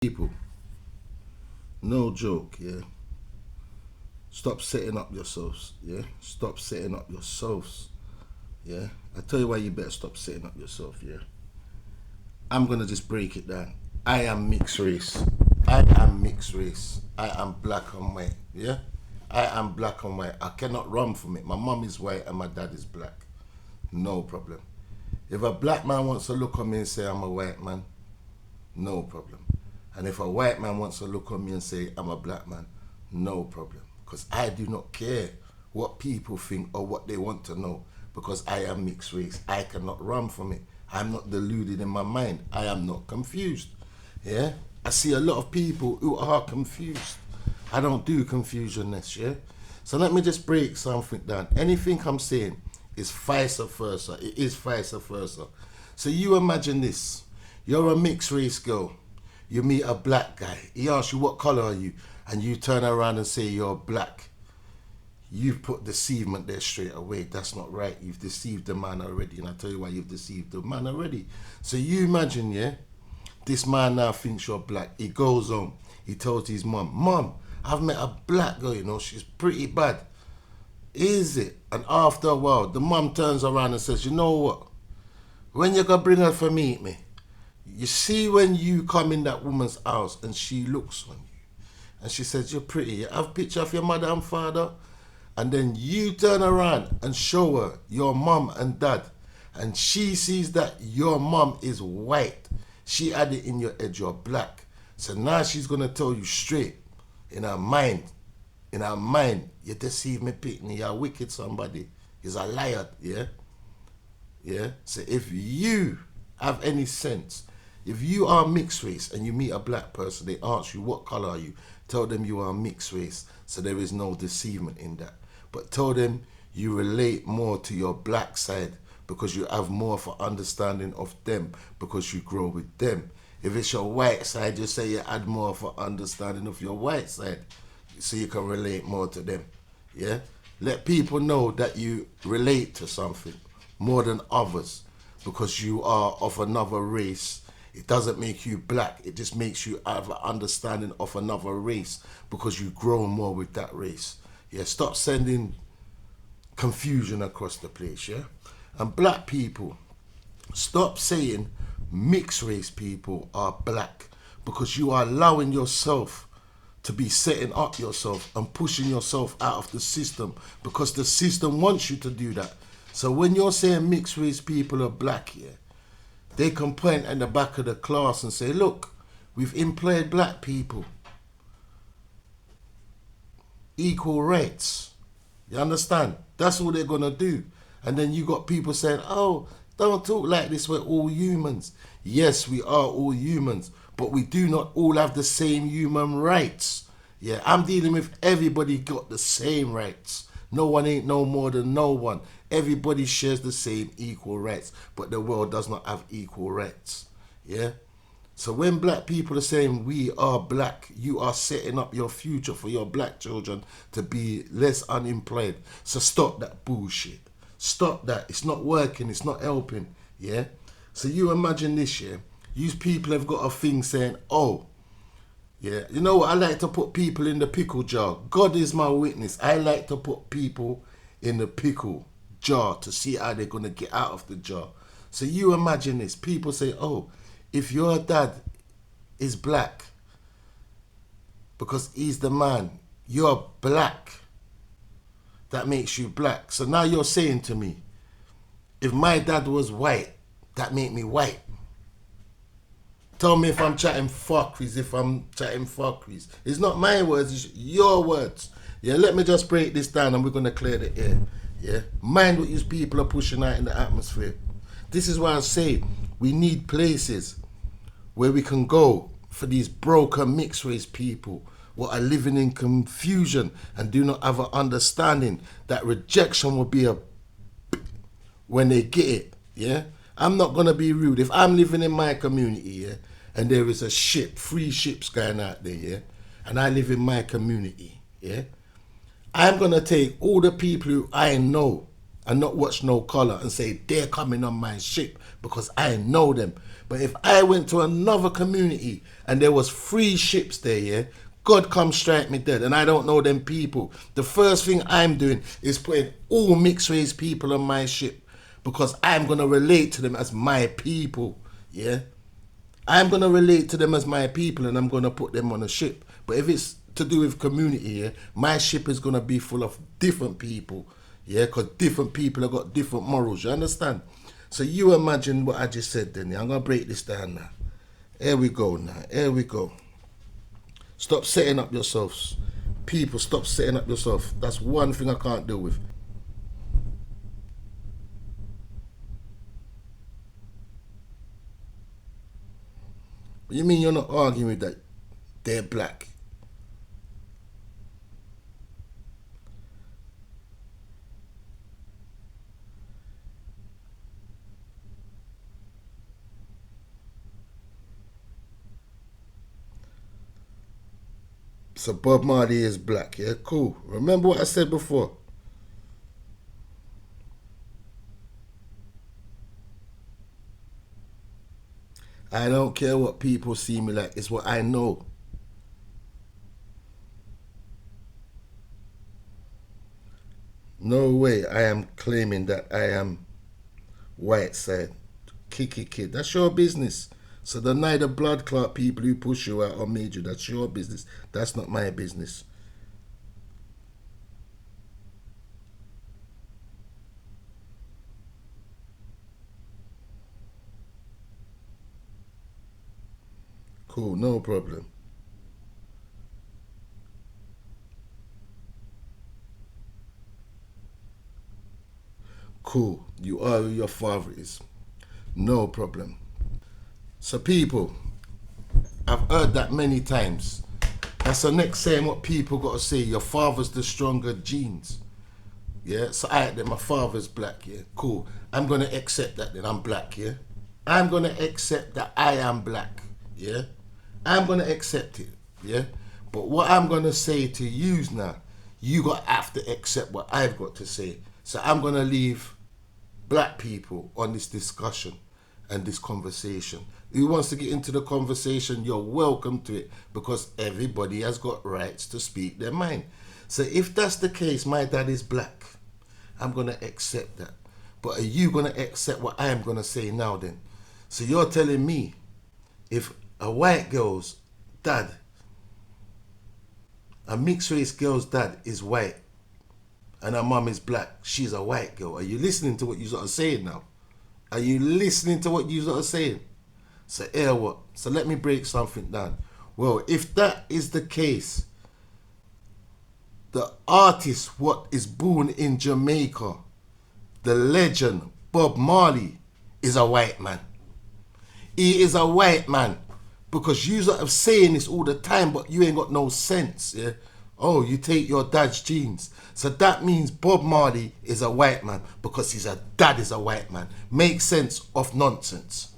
People, no joke, yeah. Stop setting up yourselves, yeah. Stop setting up yourselves, yeah. I tell you why you better stop setting up yourself, yeah. I'm gonna just break it down. I am mixed race. I am mixed race. I am black and white, yeah. I am black and white. I cannot run from it. My mum is white and my dad is black. No problem. If a black man wants to look at me and say I'm a white man, no problem. And if a white man wants to look at me and say I'm a black man, no problem. Because I do not care what people think or what they want to know, because I am mixed race. I cannot run from it. I'm not deluded in my mind. I am not confused. Yeah? I see a lot of people who are confused. I don't do confusionness, yeah? So let me just break something down. Anything I'm saying is vice versa. It is vice versa. So you imagine this. You're a mixed race girl. You meet a black guy. He asks you, what color are you? And you turn around and say you're black. You've put deceivement there straight away. That's not right. You've deceived the man already. And I tell you why you've deceived the man already. So you imagine, yeah, this man now thinks you're black. He goes home. He tells his mum, Mum, I've met a black girl, you know, she's pretty bad. Is it? And after a while, the mum turns around and says, you know what? When you gonna bring her for meet me? You see when you come in that woman's house and she looks on you and she says, you're pretty, you have a picture of your mother and father? And then you turn around and show her your mum and dad, and she sees that your mum is white. She had it in your head, you're black. So now she's gonna tell you straight, in her mind, you deceive me, Pitney, you're wicked somebody. You're a liar, yeah? Yeah? So if you have any sense, if you are mixed race and you meet a black person, they ask you, what color are you? Tell them you are mixed race, so there is no deceivement in that. But tell them you relate more to your black side because you have more of an understanding of them because you grow with them. If it's your white side, you say you add more of an understanding of your white side so you can relate more to them. Yeah? Let people know that you relate to something more than others because you are of another race. It doesn't make you black. It just makes you have an understanding of another race because you grow more with that race. Yeah, stop sending confusion across the place, yeah? And black people, stop saying mixed race people are black because you are allowing yourself to be setting up yourself and pushing yourself out of the system because the system wants you to do that. So when you're saying mixed race people are black, yeah, they can point at the back of the class and say, look, we've employed black people. Equal rights. You understand? That's all they're going to do. And then you got people saying, oh, don't talk like this, we're all humans. Yes, we are all humans, but we do not all have the same human rights. Yeah, I'm dealing with everybody got the same rights. No one ain't no more than no one. Everybody shares the same equal rights, but the world does not have equal rights. Yeah? So when black people are saying we are black, you are setting up your future for your black children to be less unemployed. So stop that bullshit. Stop that. It's not working. It's not helping. Yeah? So you imagine this, yeah? You people have got a thing saying, oh, yeah, you know what? I like to put people in the pickle jar. God is my witness. I like to put people in the pickle jar to see how they're going to get out of the jar. So you imagine this. People say, oh, if your dad is black because he's the man, you're black. That makes you black. So now you're saying to me, if my dad was white, that make me white. Tell me if I'm chatting fuckeries, if I'm chatting fuckeries. It's not my words, it's your words. Yeah, let me just break this down and we're going to clear the air. Yeah, mind what these people are pushing out in the atmosphere. This is why I say we need places where we can go for these broken mixed race people what are living in confusion and do not have an understanding that rejection will be a when they get it. Yeah, I'm not going to be rude. If I'm living in my community, yeah, and there is a ship, 3 ships going out there, yeah, and I live in my community, yeah, I'm going to take all the people who I know and not watch no color and say they're coming on my ship because I know them. But if I went to another community and there was 3 ships there, yeah, God come strike me dead and I don't know them people, the first thing I'm doing is putting all mixed race people on my ship because I'm going to relate to them as my people, yeah. I'm going to relate to them as my people and I'm going to put them on a ship. But if it's to do with community, yeah, my ship is going to be full of different people, yeah, because different people have got different morals, you understand? So you imagine what I just said then, yeah? I'm going to break this down now. Here we go now, here we go. Stop setting up yourselves. People, stop setting up yourself. That's one thing I can't deal with. What you mean you're not arguing with that? They're black. So Bob Marley is black, yeah? Cool. Remember what I said before? I don't care what people see me like. It's what I know. No way I am claiming that I am white side. Kicky kid. That's your business. So deny the blood clot people who push you out or made you. That's your business. That's not my business. Cool, no problem. Cool. You are who your father is. No problem. So people, I've heard that many times. That's the next saying what people got to say. Your father's the stronger genes. Yeah, so I then my father's black, yeah. Cool. I'm gonna accept that then I'm black, yeah. I'm gonna accept that I am black, yeah. I'm gonna accept it, yeah. But what I'm gonna say to you now, you got have to accept what I've got to say. So I'm gonna leave black people on this discussion and this conversation. Who wants to get into the conversation, you're welcome to it because everybody has got rights to speak their mind. So if that's the case, my dad is black. I'm going to accept that. But are you going to accept what I am going to say now then? So you're telling me if a white girl's dad, a mixed race girl's dad is white and her mum is black, she's a white girl. Are you listening to what you are saying now? Are you listening to what you are saying? So here what? So let me break something down. Well, if that is the case, the artist what is born in Jamaica, the legend Bob Marley, is a white man. He is a white man because you are saying this all the time, but you ain't got no sense. Yeah. Oh, you take your dad's genes. So that means Bob Marley is a white man because his dad is a white man. Make sense of nonsense.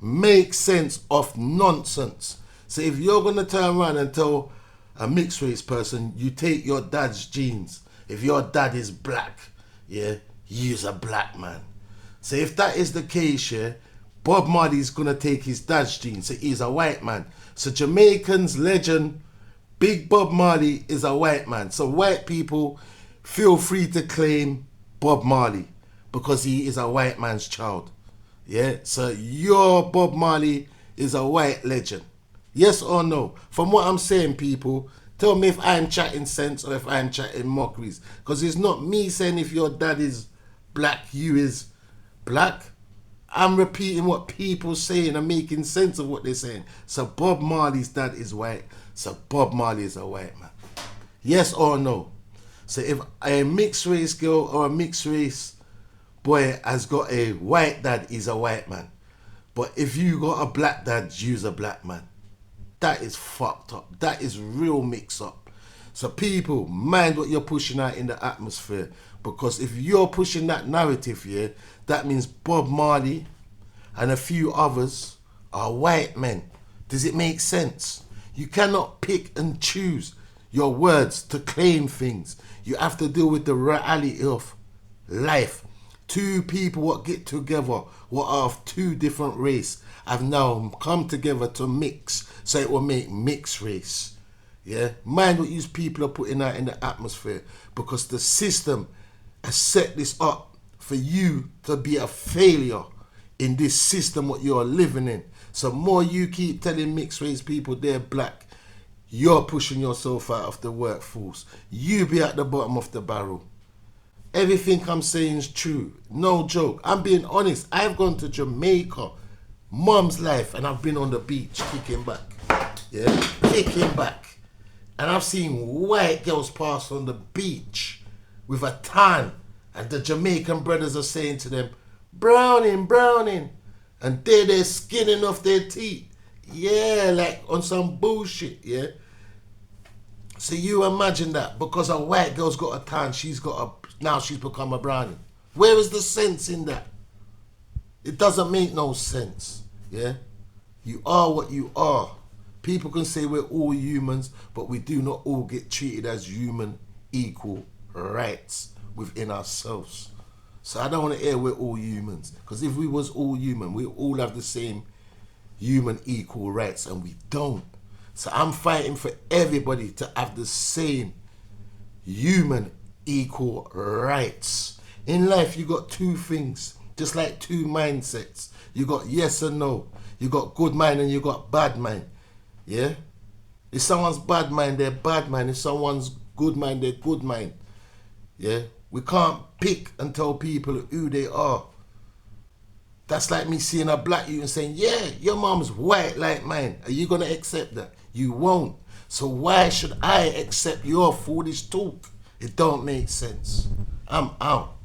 Make sense of nonsense. So if you're going to turn around and tell a mixed race person, you take your dad's genes. If your dad is black, yeah, he's a black man. So if that is the case, yeah, Bob Marley's going to take his dad's genes. So he's a white man. So Jamaicans legend, Big Bob Marley is a white man. So white people, feel free to claim Bob Marley because he is a white man's child. Yeah, so your Bob Marley is a white legend. Yes or no? From what I'm saying, people, tell me if I'm chatting sense or if I'm chatting mockeries. Because it's not me saying if your dad is black, you is black. I'm repeating what people saying and making sense of what they're saying. So Bob Marley's dad is white. So Bob Marley is a white man. Yes or no? So if a mixed race girl or a mixed race boy has got a white dad, he's a white man. But if you got a black dad, you's a black man. That is fucked up. That is real mix up. So people, mind what you're pushing out in the atmosphere. Because if you're pushing that narrative here, that means Bob Marley and a few others are white men. Does it make sense? You cannot pick and choose your words to claim things. You have to deal with the reality of life. Two people what get together what are of two different race have now come together to mix, so it will make mixed race. Yeah, mind what you people are putting out in the atmosphere, because the system has set this up for you to be a failure in this system what you're living in. So more you keep telling mixed race people they're black, you're pushing yourself out of the workforce. You be at the bottom of the barrel. Everything I'm saying is true. No joke. I'm being honest. I've gone to Jamaica, mom's life, and I've been on the beach kicking back. Yeah, kicking back. And I've seen white girls pass on the beach with a tan, and the Jamaican brothers are saying to them, "Browning, browning," and they're skinning off their teeth. Yeah, like on some bullshit, yeah. So you imagine that because a white girl's got a tan, now she's become a brownie. Where is the sense in that? It doesn't make no sense, yeah. You are what you are. People can say we're all humans, but we do not all get treated as human equal rights within ourselves. So I don't want to hear we're all humans, because if we was all human, we all have the same human equal rights, and we don't. So I'm fighting for everybody to have the same human equal rights. In life, you got two things, just like two mindsets. You got yes and no. You got good mind and you got bad mind. Yeah? If someone's bad mind, they're bad mind. If someone's good mind, they're good mind. Yeah? We can't pick and tell people who they are. That's like me seeing a black youth and saying, yeah, your mom's white like mine. Are you going to accept that? You won't. So why should I accept your foolish talk? It don't make sense. I'm out.